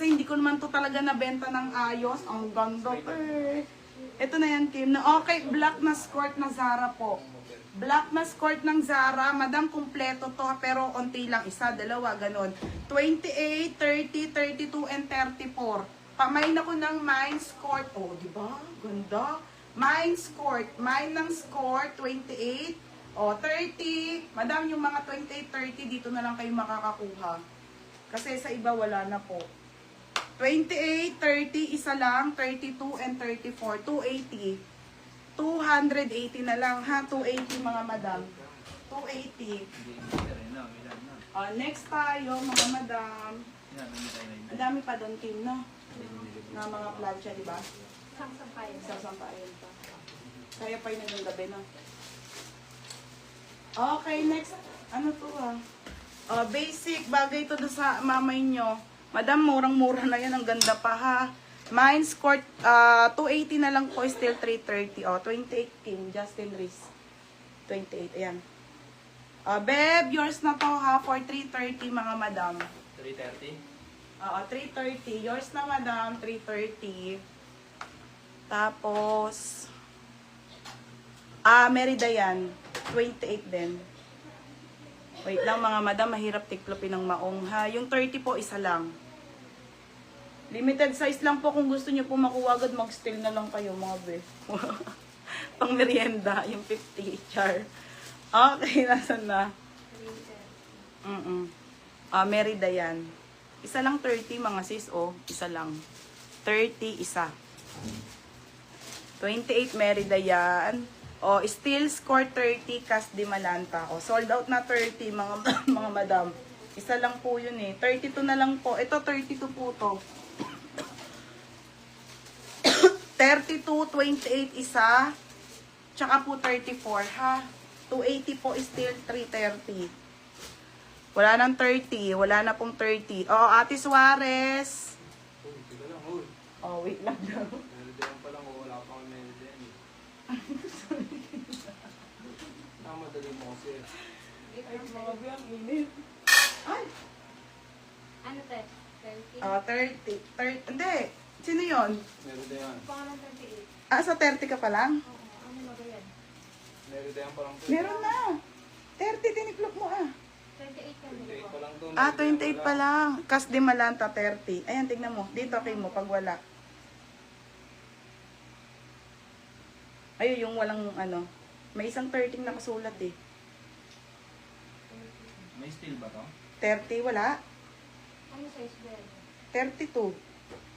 kasi hindi ko naman to talaga nabenta ng ayos. Ang ganda eh. Ito na yan, Kim. Okay, black na skirt na Zara po. Black na skirt ng Zara. Madam, kumpleto to pero onti lang. Isa, dalawa, ganun. 28, 30, 32, and 34. Pamain ako ng mine skirt. Oh, di ba? Ganda. Mine skirt. Mine ng skirt, 28. Oh, 30. Madam, yung mga 28, 30, dito na lang kayo makakakuha. Kasi sa iba, wala na po. 28, 30, isa lang. 32 and 34. 280. 280 na lang, ha? 280, mga madam. 280. Next tayo, mga madam. Ang dami pa doon, Kim, no? Na mga plancha, di ba? Sasampayan pa. Kaya pa yun ng gabi, no? Okay, next. Ano to, ha? Basic, bagay to sa mamay nyo. Madam, murang-mura na yan. Ang ganda pa, ha? Mine skirt, 280 na lang po, still 330. 28 Kim, Justin Reese. 28, ayan. Beb, yours na to, ha? For 330, mga madam. 330? 330. Yours na, madam. 330. Tapos, Merida yan. 28 din. Wait lang, mga madam. Mahirap tiklopin ng maong, ha? Yung 30 po, isa lang. Limited size lang po. Kung gusto nyo po makuha agad, mag-steal na lang kayo, mga be. Pang merienda, yung 50, char. Okay, nasan na? Merida yan. Isa lang 30, mga sis, isa lang. 30, isa. 28, Merida yan. Steel score 30, cast di Malanta. Sold out na 30, mga madam. Isa lang po yun eh. 32 na lang po. Ito, 32 po to. 32, 28 isa. Tsaka po 34, ha? 280 po, still 330. Wala nang 30. Wala na pong 30. Ate Suarez. Wait lang daw. Meron pa lang, wala pa akong meron din. Madali mo kasi. Ay, mga biyang init. Ay! Ano te? 30. Hindi. Sino yun? Meron din yan. Pangalan 38. Sa 30 ka pa lang? Oo, ano na ba yan? Meron din yan parang. Meron na. 30, tiniklop mo 28 yan. 28 pa lang to. 28 pa lang. Kas di Malanta, 30. Ayan, tignan mo. Dito, okay mo, pag wala. Ayun, yung walang ano. May isang 30 nakasulat eh. May steel ba to? 30, wala. Ano size ba yan? 32.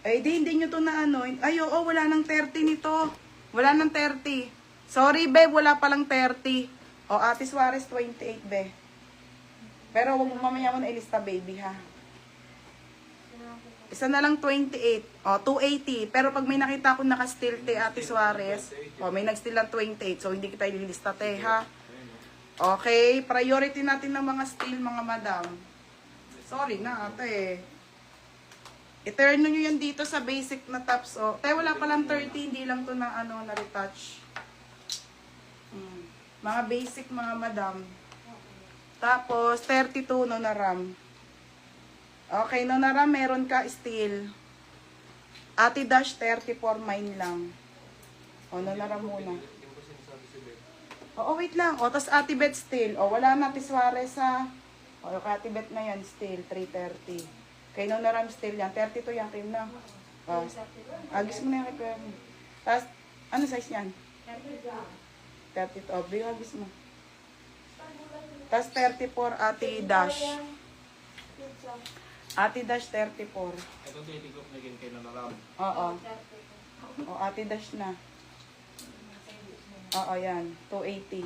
Ay, hindi nyo to na ano. Ay, wala nang 30 nito. Wala nang 30. Sorry, be, wala palang 30. Ate Suarez, 28, be. Pero huwag mo mamaya mo na ilista, baby, ha. Isa na lang 28. 280. Pero pag may nakita ko naka-steal, te, Ate Suarez, may nag-steal lang 28. So, hindi kita ililista, te, ha. Okay, priority natin ng mga steal, mga madam. Sorry na, ate. I-turn nyo yan dito sa basic na tops. Tayo wala palang 30, hindi lang to na ano, na-retouch. Mga basic, mga madam. Tapos, 32, no na RAM. Okay, no na RAM, meron ka steel. Ate Dash, 34, mine lang. No na RAM muna. Wait lang. Tapos Ate Bet steel. Wala na, Ate Suarez, ha. Ate Bet na yan, steel, 330. Kay no na RAM steel yan. 32 yan, Kim na. Agis mo na yan, kay Kim. Tapos, ano size yan? 32. Agis mo. Tapos 34, Ate Dash. Ate Dash, 34. Ito titiklop na gin kay Nanaram. Ate Dash na. Yan. 280.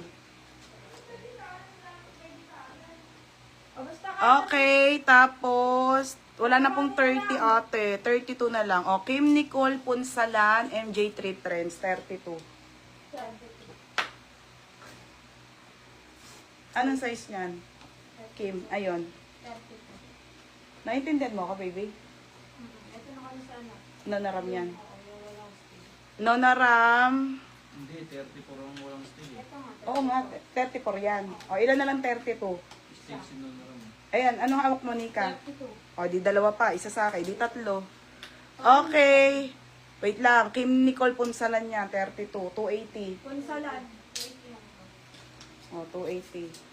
Okay, tapos, wala na pong 30, ate. 32 na lang. Kim Nicole Punsalan, MJ3 Trends, 32. Anong size niyan? Kim, ayun. 32. Naintindihan mo ako, baby? Ito na kami sa anak. Nonaram yan. Walang steel. Nonaram. Hindi, 34 ang walang steel eh. Ito nga. Oo nga, 34 yan. Ilan na lang 32? Steel si Nanaram. Ayan, anong hawak mo, Nika? 32. O, di dalawa pa. Isa sa akin. Di tatlo. Okay. Wait lang. Kim Nicole Punsalan niya. 32. 280. Punsalan. Wait lang. O, 280.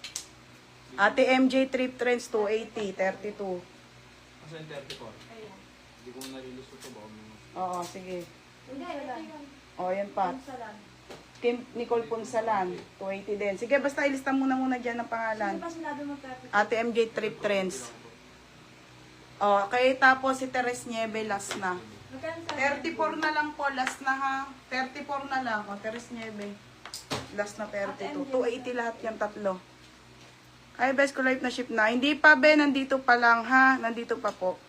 Ate MJ Trip Trends 280. 32. Kasi yung 34. Ayan. Hindi ko nalilusot ito ba? Oo, sige. Hindi, ito yun. O, yan pa. Punsalan. Kim Nicole Punsalan. 280 din. Sige, basta ilista muna dyan ang pangalan. Hindi pa sinabi mo 32. Ate MJ Trip Trends. Okay, tapos si Teres Nieve last na. Magkano sa 34 na lang po, last na ha. 34 na lang. O, Teres Nieve. Last na 32. 280 lahat yung tatlo. Ay, best ko life na ship na. Hindi pa, be. Nandito pa lang, ha. Nandito pa po.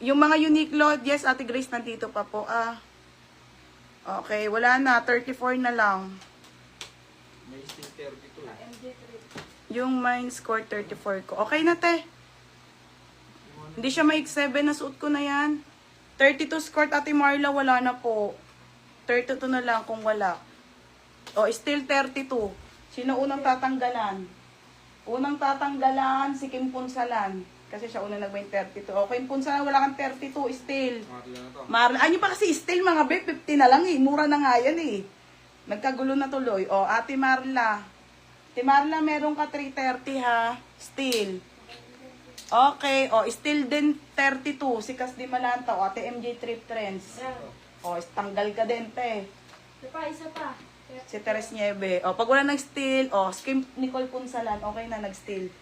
Yung mga Uniqlo, yes, Ate Grace, nandito pa po. Okay, wala na. 34 na lang. May still 32 eh. MJ3. Yung mine score 34 ko. Okay na, te. Hindi siya may 7 na suot ko na yan. 32 score, Ate Marla, wala na po. 32 na lang kung wala. O, still 32. Sino unang tatanggalan? Unang tatanggalan, si Kim Punsalan. Kasi siya unang nag-main 32. O, Kim Punsalan, wala kang 32, still. Marla na to. Marla, ano pa kasi still mga be, 50 na lang eh. Mura na nga yan eh. Nagkagulo na tuloy. O, Ate Marla. Ate Marla, meron ka 330 ha. Still. Okay. O, still din 32. Si Kasdi Malanta. O, Ate MJ Trip Trends. Ayan. O, tanggal ka din, te. Isa pa. Si Teres Nieve. O, pag wala nag-steal, o, Kim Nicole Punsalan, okay na, nag-steal.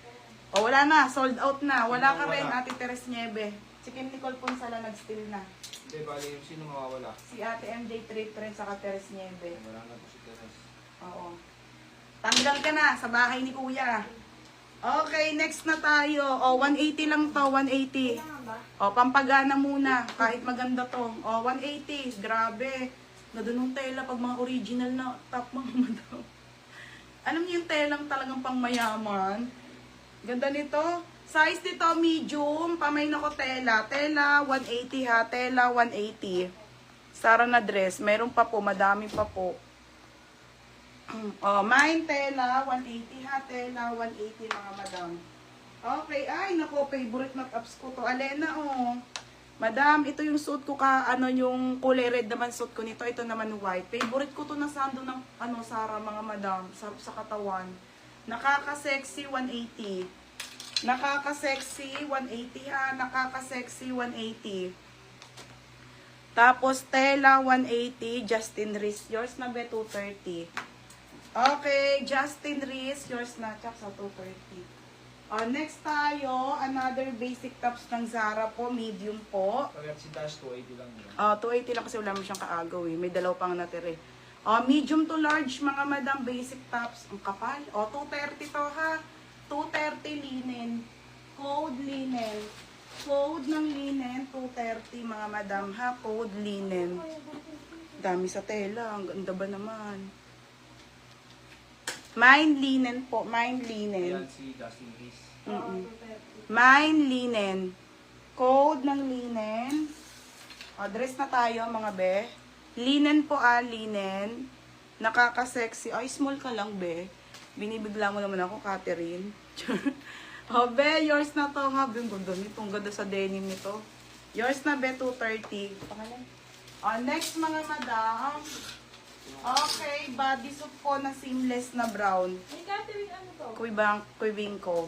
O, wala na, sold out na. Wala ka rin, Ate Teres Nieve. Si Kim Nicole Punsalan, nag-steal na. Hindi, bali yung sino mawawala. Si Ate MJ Trip Trends, saka Teres Nieve. Wala na po si Teres. Oo. Tanggal ka na sa bahay ni Kuya. Okay, next na tayo. O, 180 lang to, 180. Kailangan ba? O, pampagana muna. Kahit maganda to. O, 180. Grabe. Nadunong tela pag mga original na top mga madam. Alam niyo yung telang talagang pang mayaman. Ganda nito. Size nito, medium. Pamay na ko tela. Tela, 180 ha. Tela, 180. Sara na dress. Meron pa po. Madami pa po. Oh, mine tela, 180 ha. Tela, 180 mga madam. Okay. Ay, nako. Favorite na tops ko to. Alena, oh. Madam, ito yung suit ko yung kulay red naman suit ko nito. Ito naman white. Favorite ko to na sando ng, Sara, mga madam. Sa katawan. Nakaka-sexy, 180. Nakaka-sexy, 180 ha. Nakaka-sexy, 180. Tapos, tela, 180. Justin Reese. Yours na be, 230. Okay, Justin Reese. Yours na, tsak sa 230. Next tayo, another basic tops ng Zara po, medium po. Kaya si Dash 280 lang yun. 280 lang kasi wala mo siyang kaagaw eh. May dalaw pang natira eh. Medium to large, mga madam, basic tops. Ang kapal. 230 to ha. 230 linen. Code linen. Code ng linen, 230 mga madam ha. Code linen. Dami sa tela. Ang ganda ba naman? Mine linen po. Mine linen. Ayan si Dustin Reese. Mm-mm. Mine linen. Code ng linen. Dress na tayo mga be. Linen po linen. Nakaka-sexy. Ay, small ka lang be. Binibigla mo naman ako, Catherine. Be, yours na to ha. Ang ganda nito. Ang ganda sa denim nito. Yours na be, 230. Pangalan? Next mga madam. Okay, bodysuit po na seamless na brown. May catering ano to? Kuy Bingko.